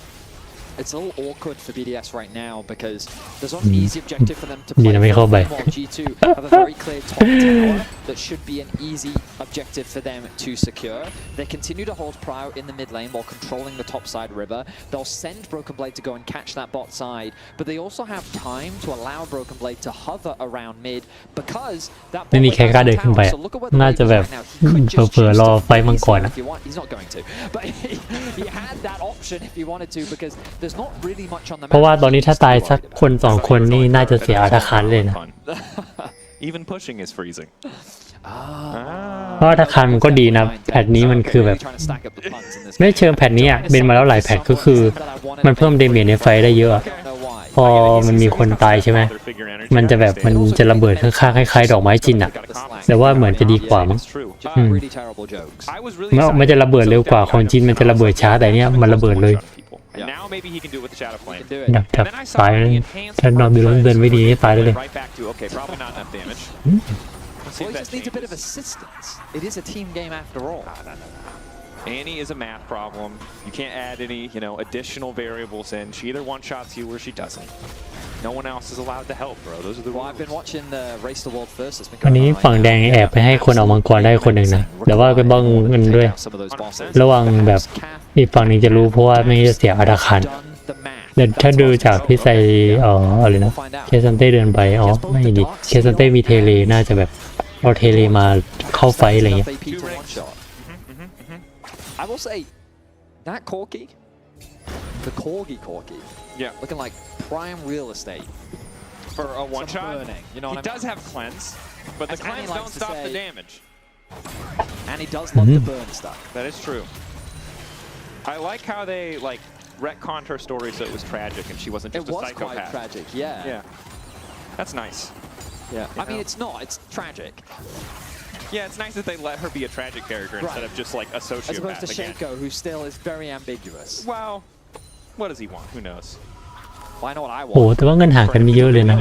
it's a little awkward for BDS right now because there's not an easy objective for them to play Dinaไม่เข้าไป while G2 have a very clear top tower that should be an easy objective for them to secure. They continue to hold prio in the mid lane while controlling the top side river. They'll send Broken Blade to go and catch that bot side, but they also have time to allow Broken Blade to hover around mid because that ไม่มีใครกล้าเดินขึ้นไป so look at where the น่าจะ wave แบบ is right now. He could just เผลอ choose ๆรอ to ไฟมังกร if you want. He's not going to, but he had that option if he wanted to because there's not really much on the map. เพราะว่าตอนนี้ถ้าตายสักคน2 คนนี่น่าจะเสียอาธารเลยนะ Even pushing is freezing. เพราะอาธารมันก็ดีนะแพทนี้มันคือแบบไม่เชิงแพทนี้อ่ะเป็นมาแล้วหลายแพทก็คือมันเพิ่มเดเมจในไฟได้เยอะ พอมันมีคนตายใช่ไหมมันจะแบบมันจะระเบิดข้างๆคล้ายๆดอกไม้จินอ่ะแต่ว่าเหมือนจะดีกว่ามั้งมันจะระเบิดเร็วกว่าของจินมันจะระเบิดช้าแต่เนี้ยมันระเบิดเลย Now maybe he can do it with the Shadow Flame. ดับตายเลยถ้านอนดูแล้วเดินไม่ดีนี่ตายได้เลย Right back to okay, probably not enough damage. Well, he just needs a bit of assistance. It is a team game after all. Annie is a math problem. You can't add any, additional variables in. She either one-shots you or she doesn't. No one else is allowed to help, bro. Those are the rules. Well, I've been watching the Race to the World first. It's been วัน going นี้ on ฝั่งแดงแอบไปให้คนเอามังกรได้คนหนึ่งนะแต่ว่าไปบ้องกันด้วย some of those bosses. ระวังแบบอีกฝั่งหนึงจะรู้เพราะว่าไม่จะเสียอาธาร Done the math. แต่ถ้าดูจากที่ใส่อะไรนะเคซันเต้เดินไปไม่ดิเคซันเต้มีเทเลน่าจะแบบเอาเทเลมาเข้าไฟอะไรเงี้ย AP to one shot. I will say that Corki, the Corgi, Yeah. looking like prime real estate. For a Some one-shot, burning, you know he what I does mean? have cleanse, but the As Annie cleanse likes don't to stop the say- damage. And he does love the burn stuff. That is true. I like how they retconned her story so it was tragic and she wasn't It just a was quite psychopath. tragic, yeah. Yeah. That's nice. I mean, it's not, it's tragic. Yeah, it's nice that they let her be a tragic character instead of just like a As opposed sociopath to again. Shaco, who still is very ambiguous. Well, what does he want? Who knows? Well, I know what I โอ้ want. แต่ว่าเงินห่างกันไม่เยอะเลยนะ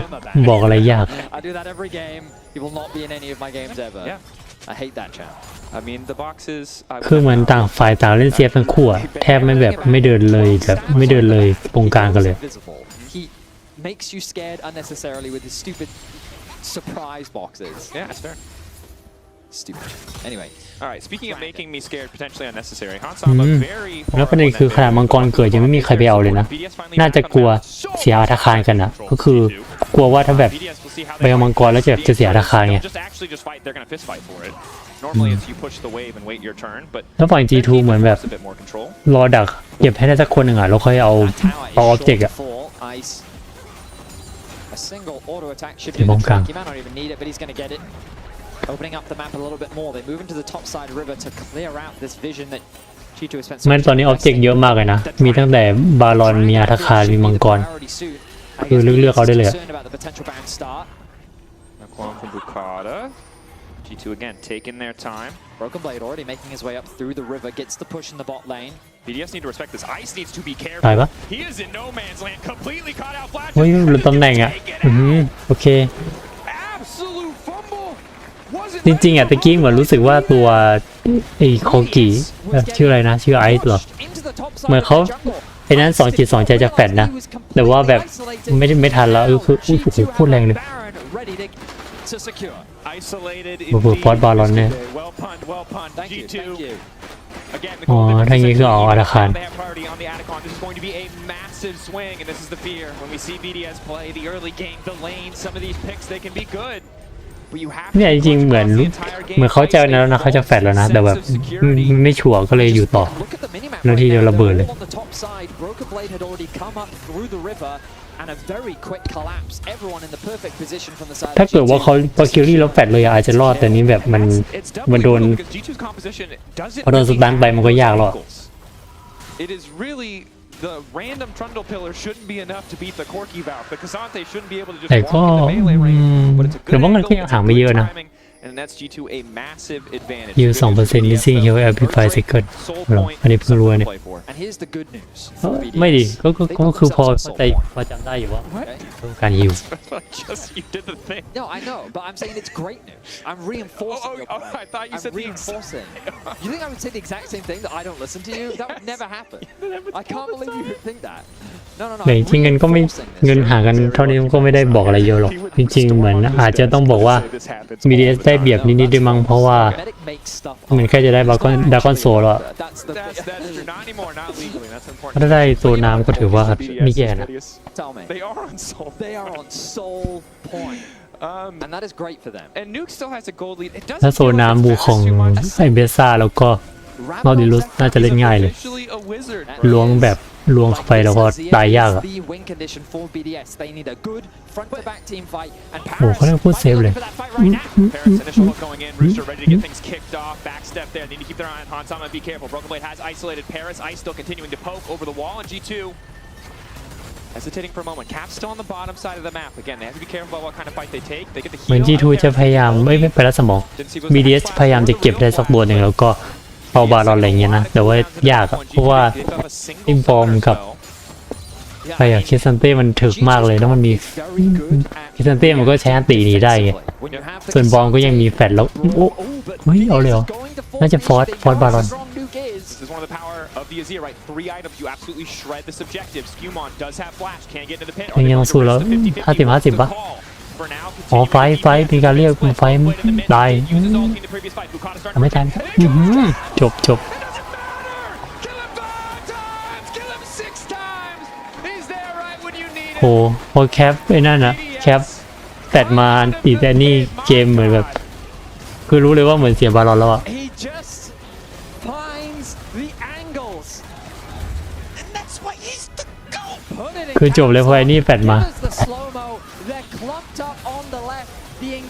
บอกอะไรยาก I do that every game. He will not be in any of my games ever. Yeah. I hate that chap. I mean, the boxes. คือเหมือนต่างฝ่ายต่างเล่นเซียฟทั้งคู่อะแทบไม่แบบไม่เดินเลยแบบไม่เดินเลยตรงกลางกันเลย Visible. He makes you scared unnecessarily with his stupid surprise boxes. Yeah, that's fair. Stupid. Anyway. All right, speaking of making me scared, potentially unnecessary, Hansama very แล้วประเด็นคือขนาดมังกรเกิดยังไม่มีใครไปเอาเลยนะน่าจะกลัวเสียอาธารกันอะก็คือกลัวว่าถ้าแบบไปเอามังกรแล้วจะเสียอาธารไง just fight. They're gonna fist fight for it. Normally, it's you push the wave and wait your turn, but แล้วฝั่ง G2 เหมือนแบบ a bit more control. รอดักเก็บให้ได้สักคนหนึ่งอะแล้วค่อยเอา Tower ออบ is เจก short อะ for Ice. A single auto attack should Thì do the bóng càng. trick. He might not even need it, but he's gonna get it. Opening up the map a little bit more. They move into the top side river to clear out this vision that G2 has spent so มัน much ตอนนี้ออบเจก investing เยอะมากเลยนะ มีตั้งแต่บารอนมีอาธคารมีมังกร คือเลือกเอาได้เลยอะ Concerned about the potential bound start. Naquan from Bukata. G2 again taking their time. Broken Blade already making his way up through the river, gets the push in the bot lane. BDS need to respect this. Ice needs to be ตายปะ careful. He is in no man's land, completely caught out. Flash. เฮ้ยหลุดตำแหน่งอะโอเค Absolute fumble. จริงๆอะตะกี้เหมือนรู้สึกว่าตัวไอ้โคกิชื่ออะไรนะชื่อไอซ์เหรอ เหมือนเขาไอ้นั้น2 จิต 2 ใจจะแฟดนะแต่ว่าแบบไม่ทันแล้วคือโอ้โหพูดแรงเลย To secure. Isolated. โอ้โหฟอสบาลอนเนี่ย Well punned. Thank you, G2. thank you. Again, the อ๋อ goal difference ถ้างี้ is คือเอาอาธคาร they have priority on the Atacon. This is going to be a massive swing, and this is the fear. When we see BDS play the early game, the lane, some of these picks, they can be good. But you have to เนี่ยจริงๆเหมือนเขาจะแล้วนะเขาจะแฟดแล้วนะแต่แบบไม่ชัวร์ก็เลยอยู่ต่อ Look at the minimap แล้ว right ที่ now. จะระเบิดเลย They're all on the top side. Broken Blade had already come up through the river, and a very quick collapse. Everyone in the perfect position from the side. ถ้าเกิดว่าเขาพอคิวรี่แล้วแฟดเลยอาจจะรอดแต่นี้แบบมันโดน พอโดนสตันไปมันก็ยากหรอก It is really the random Trundle pillar shouldn't be enough to beat the Corki Valve. The Kazante shouldn't be able to just แต่ walk ก็ in the melee range. But it's a แต่ good ว่ามัน angle, ก็ยัง it's ห่าง a ไม่เย good อะนะ timing, and that's G2 a massive advantage. ยิว 2% missing heal every 5 seconds หรออันนี้เพิ่งรู้เนี่ย And here's the good news. ไม่ดิก็คือพอจำได้อยู่ว่าการฮิว Just you did the thing. No, I know, but I'm saying it's great news. I'm reinforcing your point. I thought you I'm said the reinforcing. You think I would say the exact same thing that I don't listen to you? That would never happen. I can't believe you would think that. แต่จริงๆเงินก็ไม่เงินหากันเท่านี้ก็ไม่ได้บอกอะไรเยอะหรอกจริงๆเหมือนอาจจะต้องบอกว่า BDS ได้เปรียบนิดๆด้วยมั้งเพราะว่าเหมือนแค่จะได้ดราก้อนโซลแล้วถ้าได้ตัวน้ำก็ถือว่าไม่แย่นะ And that is great for them. And Nuke still has a gold lead. It ถ้า doesn't โซน้ำบูของไอเบซ่าแล้วก็นอดิลุสน่าจะเล่นง่ายเลยล้วงแบบล้วงเข้าไปแล้วก็ตายยากอะโอ้เขาเล่นพูดเซฟเลย Hesitating for a moment. Cap's still on the bottom side of the map. Again, they have to be careful about what kind of fight they take. They get the เหมือน G2 จะพยายามไม่ไปรัสมอง BDS พยายามจะเก็บได้สักตัวหนึ่งแล้วก็เอาบาลอนอะไรเงี้ยนะแต่ว่ายากอะเพราะว่าอิมฟอร์มกับใครอะคิสันเต้มันถึกมากเลยแล้วมันมีคิสันเต้มันก็ใช้อันตีหนีได้ไงส่วนบอมก็ยังมีแฟดแล้วโอ้เฮ้ยเอาเลยเหรอน่าจะฟอร์สบาลอน This is one of the power of the Azir, right? 3 items, you absolutely shred this objective. Skewmon does have flash, can't get into the pit. ยังสู้แล้ว50-50ปะอ๋อไฟมีการเรียกไฟตายไม่ทันจบโอ้พอแคปไอ้นั่นอะแคปแตดมาตีแต่นี่เกมเหมือนแบบคือรู้เลยว่าเหมือนเสียบาลอนแล้วอะคือจบเลยพอไอ้นี่แฟดมา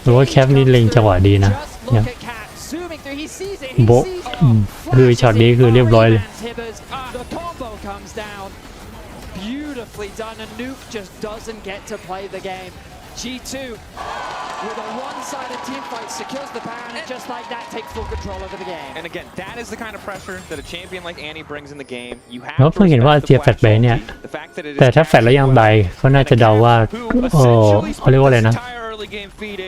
หรือว่าแคปนี่เล็งจังหวะดีนะเนี่ยโบคือช็อตนี้คือเรียบร้อยเลย Beautifully done, and Nuke just doesn't get to play the game. G2 with a one-sided team fight secures the Baron, and just like that takes full control over the game. And again, that is the kind of pressure that a champion like Annie brings in the game. You have แล้วเพิ่งเห็นว่าเจียแฟดไปเนี่ยแต่ถ้าแฟดแล้วยังตายเขาน่าจะเดาว่าเขาเรียกว่าอะไรนะ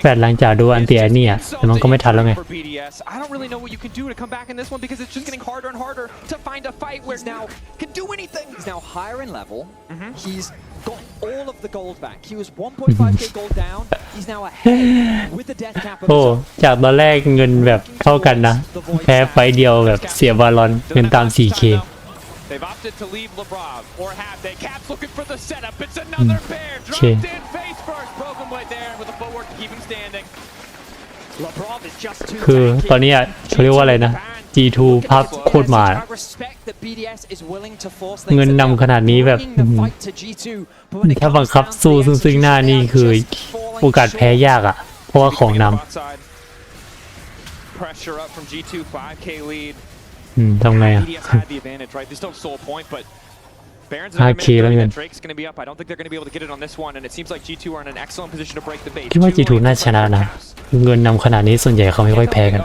แฟดหลังจากดูอันตีไอ้นี่อ่ะแต่มันก็ไม่ทันแล้วไง I don't really know what you can do to come back in this one because it's just getting harder and harder to find a fight where now can do anything. He's now higher in level. He's got all of the gold back. He was 1.5k gold down. He's now ahead with the death cap. โอ้จากตอนแรกเงินแบบเท่ากันนะแพ้ไฟเดียวแบบเสียบาลอนเงินตาม 4k They've opted to leave Lebrov, or have they? Cap's looking for the setup. It's another bear. Dropped in face first. Broken blade there with the footwork to keep him standing. Lebrov is just too คือตอนนี้เขาเรียกว่าอะไรนะ G2 พับโคตรมาเงินนำขนาดนี้แบบถ้าบังคับสู้ซึ่งหน้านี่คือโอกาสแพ้ยากอ่ะเพราะว่าของนำทำไงอ่ะ5k แล้วเงินคิดว่า G2 น่าชนะนะเงินนำขนาดนี้ส่วนใหญ่เขาไม่ค่อยแพ้กัน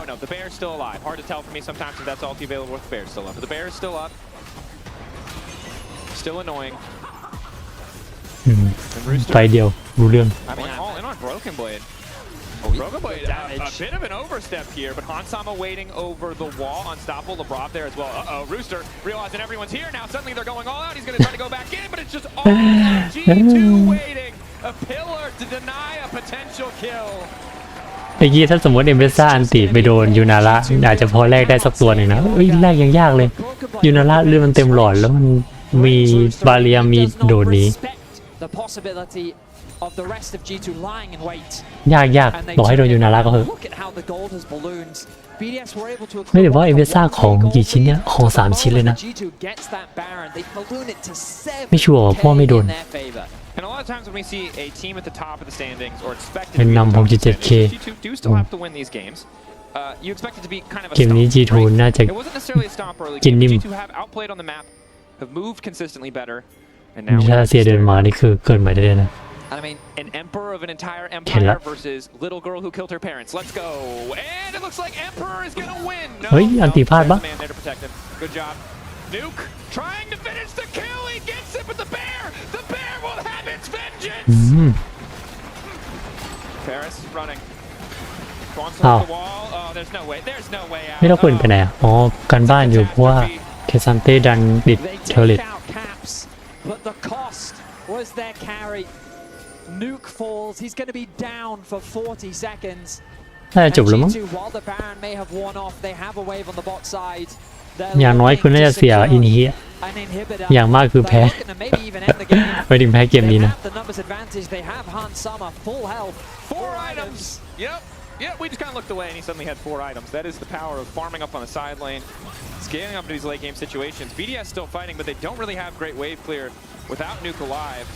ไฟเดียวรู้เรื่องBroken Blade, a bit of an overstep here, but Hansama waiting over the wall. Unstoppable, Lebrov there as well. Rooster realizing everyone's here now. Suddenly they're going all out. He's going to try to go back in, but it's just all G2 waiting. A pillar to deny a potential kill. เมื่อกี้ถ้าสมมติเอเมซ่าอันติไปโดนยูนาระอาจจะพอแลกได้สักตัวหนึ่งนะแลกยังยากเลยยูนาระเลือดมันเต็มหลอดแล้วมันมีบาเรียมีโดดนี้ยากบอกให้โดนยูนาระก็เหอะไม่ถือว่าเอเวซ่าของกี่ชิ้นเนี่ยของ3ชิ้นเลยนะไม่ชัวร์เพราะไม่โดนเป็นนำ67k เกมนี้ G2 น่าจะกินนิ่มถ้าเสียเดินมานี่คือเกินใหม่ได้เลยนะI mean, an emperor of an entire empire versus little girl who killed her parents. Let's go. And it looks like Emperor is going to win. No, no, there's a man there to protect him. Good job. Nuke trying to finish the kill. He gets it, but the bear will have its vengeance. Paris running. Wants to the wall. Oh, there's no way. There's no way out. ไม่ต้องปืนไปไหนอ๋อกันบ้านอยู่เพราะว่าเคซันเต้ดันดิดเทอร์เลต but the cost was their carry. Nuke falls. He's going to be down for 40 seconds. น่าจะจบแล้วมั้ง G2, while the Baron may have worn off, they have a wave on the bot side. อย่างน้อยคุณน่าจะเสียอินฮิ An inhibitor. อย่างมากคือแพ้ They're looking to maybe even end the game. ไปถึงแพ้เกมนี้ They นะ have the numbers advantage. They have Hansama full health. 4 items. Yep. Yep, we just kind of looked away and he suddenly had 4 items. That is the power of farming up on the side lane, scaling up to these late game situations. BDS still fighting, but they don't really have great wave clear without Nuke alive.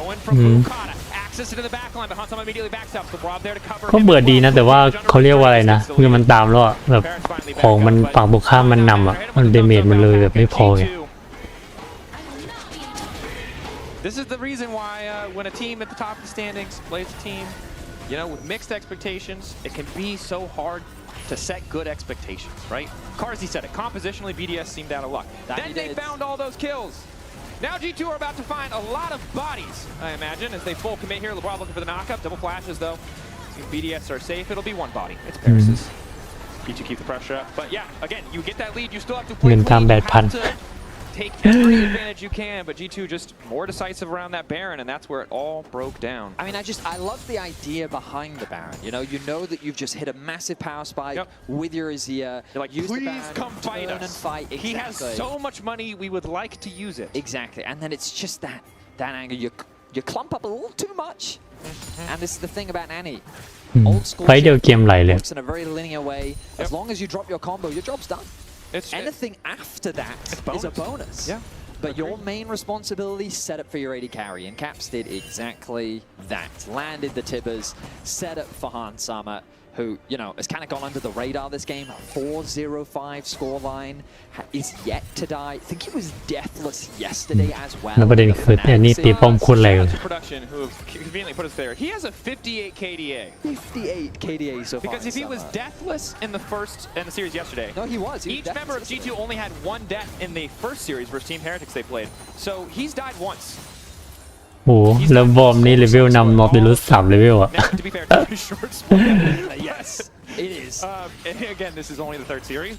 Going from Bukata, access into the back line, but Hansama immediately backs up. So Rob there to cover. ก็เบื่อดีนะแต่ว่าเขาเรียกว่าอะไรนะคือมันตามแล้วอะแบบของมันฝั่งบุกข้ามมันนำอะมันเดเมจมันเลยแบบไม่พอไง This is the reason why when a team at the top of the standings plays a team, you know, with mixed expectations, it can be so hard to set good expectations, right? Carzy said it. Compositionally, BDS seemed out of luck. Then they found all those kills. Now G2 are about to find a lot of bodies, I imagine, as they full commit here. LeBron looking for the knockup. Double flashes, though. If BDS are safe, it'll be 1 body. It's Paris's. G2 keep the pressure up. But yeah, again, you get that lead, you still have to play clean. You have to take every advantage you can, but G2 just more decisive around that Baron, and that's where it all broke down. I mean, I love the idea behind the Baron. You know that you've just hit a massive power spike with your Azir. You're like, use please the Baron, come fight us. And fight. Exactly. He has so much money, we would like to use it. Exactly, and then it's just that angle. You clump up a little too much. And this is the thing about Annie. Old school. ไฟเดียวเกมไหลเลย in a very linear way. As long as you drop your combo, your job's done. Anything after that is a bonus. Yeah. But your main responsibility, set up for your AD carry. And Caps did exactly that. Landed the Tibbers, set up for Hansama, who, you know, has kind of gone under the radar this game. 4-0-5 scoreline, is yet to die. I think he was deathless yesterday as well. แล้วประเด็นคืออันนี้ตีป้อมโคนแรงเลย Production, who have conveniently put us there. He has a 58 KDA. 58 KDA so far. Because if he was deathless in the series yesterday, no, he was. Each member of G2 only had 1 death in the first series versus Team Heretics they played. So he's died once. โอ้แล้วบอมนี่เลเวลนำนอร์ติลุส3เลเวลอะ Now, to be fair, it's a short split. Yes, it is. And again, this is only the 3rd series.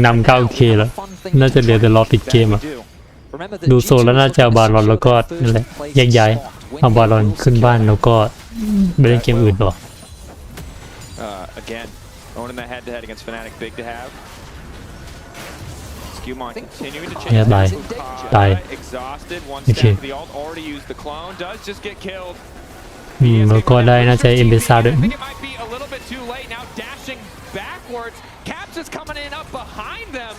นำ 9K แล้วน่าจะเหลือแต่รอปิดเกมอะดูโซนแล้วน่าจะเอาบาลอนแล้วก็นั่นแหละแยกย้ายเอาบาลอนขึ้นบ้านแล้วก็ไปเล่นเกมอื่นต่อ Again, owning that head-to-head against Fnatic, big to have. Skewmon continuing to chase. Die. Exhausted. One Okay. step to the ult. Already used the clone. Does just get killed. แล้วก็ได้น่าจะเอ็มเบซ่าด้วย I think it might be a little bit too late now. Dashing backwards. Caps is coming in up behind them.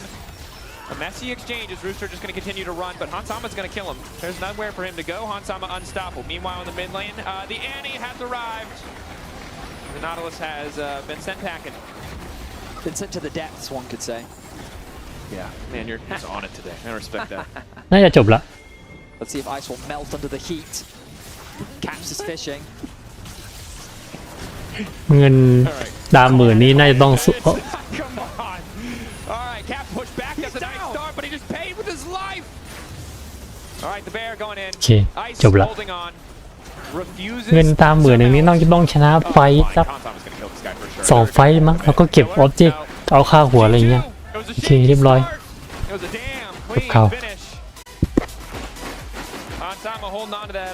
A messy exchange as Rooster just going to continue to run, but Hansama's going to kill him. There's nowhere for him to go. Hansama unstoppable. Meanwhile, in the mid lane, the Annie has arrived. The Nautilus has been sent packing. Been sent to the depths, one could say. Yeah, man, you're just on it today. I respect that. น่าจะจบละ Let's see if ice will melt under the heat. Caps is fishing. เงินดาม10,000นี่น่าจะต้องสู้ Come on. All right, Cap push back. That's a nice start, but he just paid with his life. All right, the bear going in. โอเค Ice จบละ holding on. Refuses. เงินตาม10,000นี่ต้องชนะไฟสัก Hansama's gonna kill this guy for sure. 2 ไฟมั้งแล้วก็เก็บออบเจกต์เอาค่าหัวอะไรเงี้ย โอเคเรียบร้อย It was a damn clean Cow. finish. Hansama holding on to that